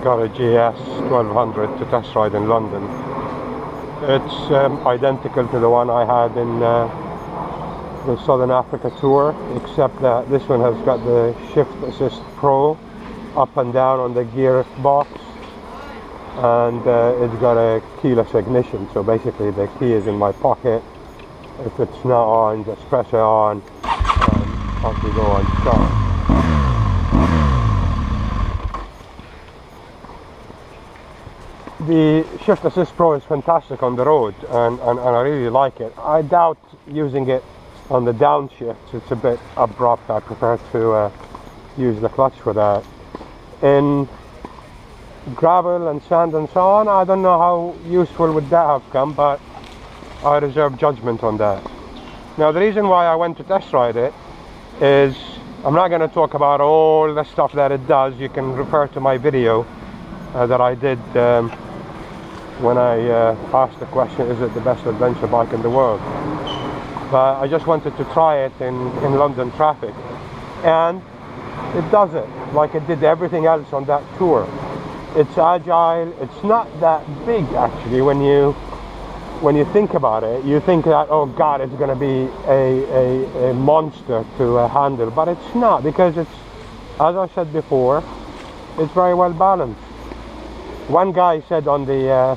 got a GS 1200 to test ride in London. It's identical to the one I had in the Southern Africa tour, except that this one has got the Shift Assist Pro up and down on the gear box, and it's got a keyless ignition, so basically the key is in my pocket. If it's not on, just press it on and off we go and start. The Shift Assist Pro is fantastic on the road, and I really like it. I doubt using it on the downshifts. It's a bit abrupt. I prefer to use the clutch for that. In gravel and sand and so on, I don't know how useful would that have come, but I reserve judgment on that. Now, the reason why I went to test ride it is, I'm not going to talk about all the stuff that it does. You can refer to my video that I did when I asked the question, is it the best adventure bike in the world? But I just wanted to try it in London traffic, and it does it like it did everything else on that tour. It's agile. It's not that big actually. When you think about it, you think that, oh god, it's going to be a monster to handle, but it's not, because it's, as I said before, it's very well balanced. One guy said on the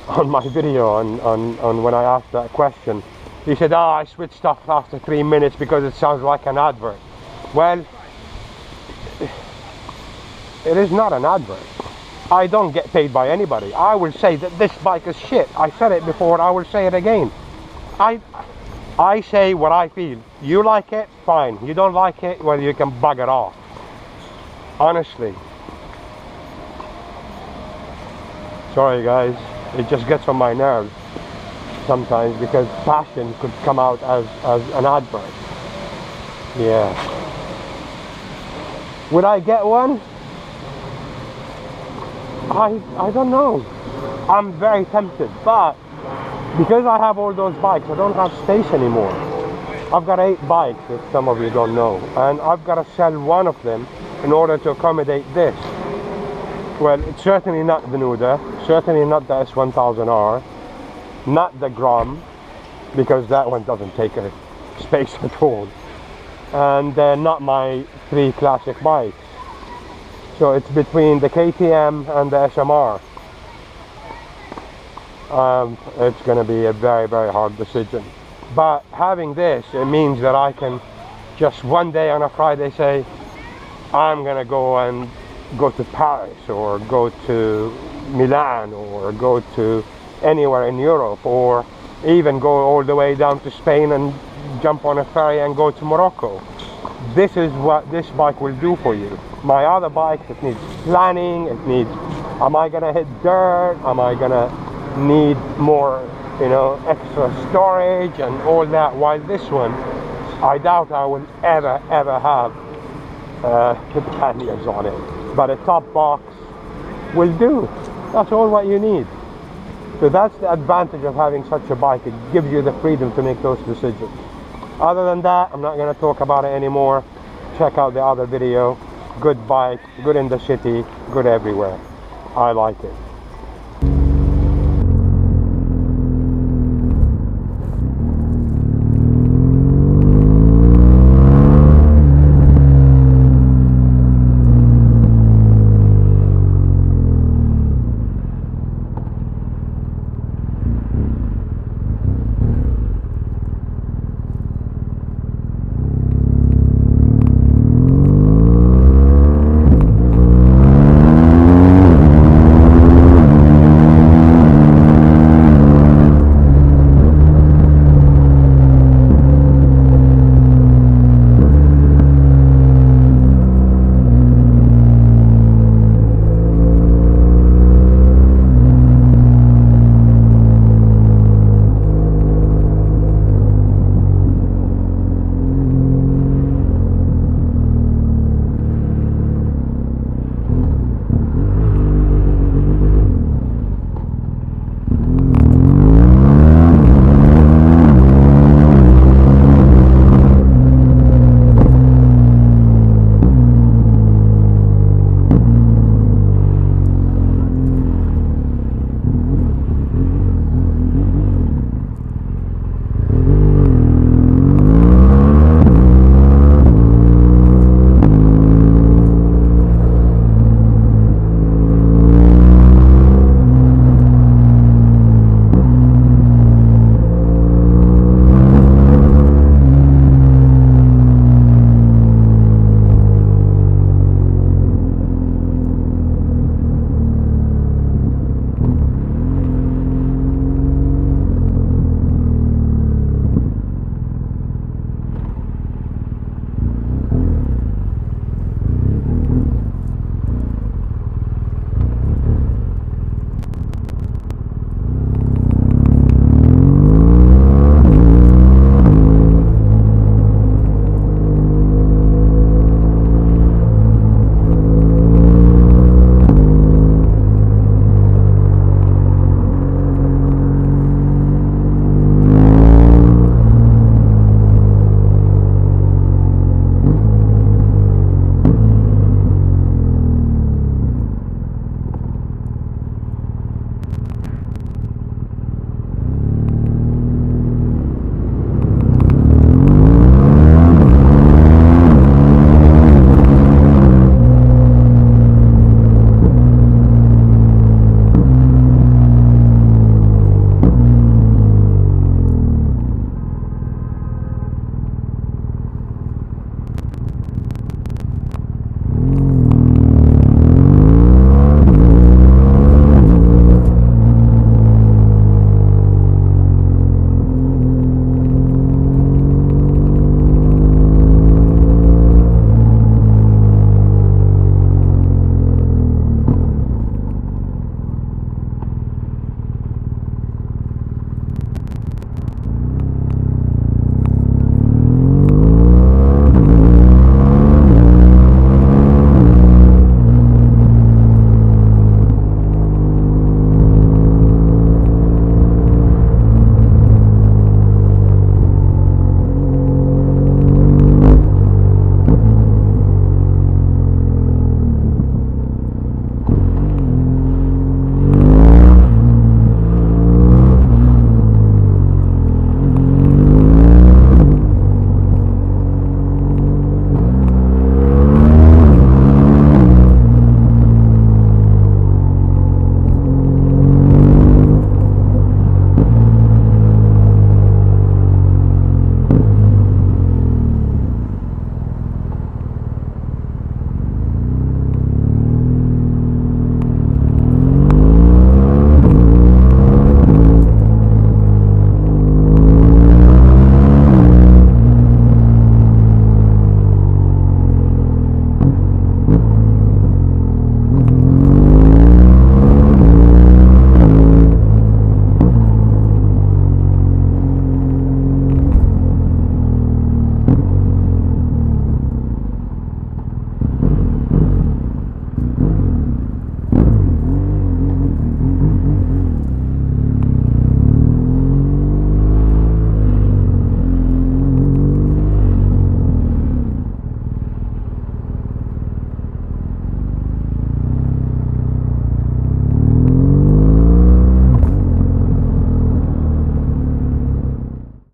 on my video on when I asked that question, he said, oh, I switched off after 3 minutes because it sounds like an advert. Well, it is not an advert. I don't get paid by anybody. I will say that this bike is shit. I said it before, I will say it again. I say what I feel. You like it, fine. You don't like it, well, you can bugger off. Honestly. Sorry guys, it just gets on my nerves sometimes, because passion could come out as an advert. Yeah. Would I get one? I don't know. I'm very tempted, but because I have all those bikes, I don't have space anymore. I've got 8 bikes, if some of you don't know, and I've got to sell one of them in order to accommodate this. Well, it's certainly not the Nuda, certainly not the S1000R, not the Grom, because that one doesn't take a space at all, and not my 3 classic bikes. So it's between the KTM and the SMR. It's going to be a very, very hard decision. But having this, it means that I can just one day on a Friday say, I'm going to go to Paris, or go to Milan, or go to anywhere in Europe, or even go all the way down to Spain and jump on a ferry and go to Morocco. This is what this bike will do for you. My other bikes, it needs planning, it needs, am I gonna hit dirt, am I gonna need more, you know, extra storage and all that, while this one, I doubt I will ever have panniers on it. But a top box will do. That's all what you need. So that's the advantage of having such a bike. It gives you the freedom to make those decisions. Other than that, I'm not going to talk about it anymore. Check out the other video. Good bike, good in the city, good everywhere. I like it.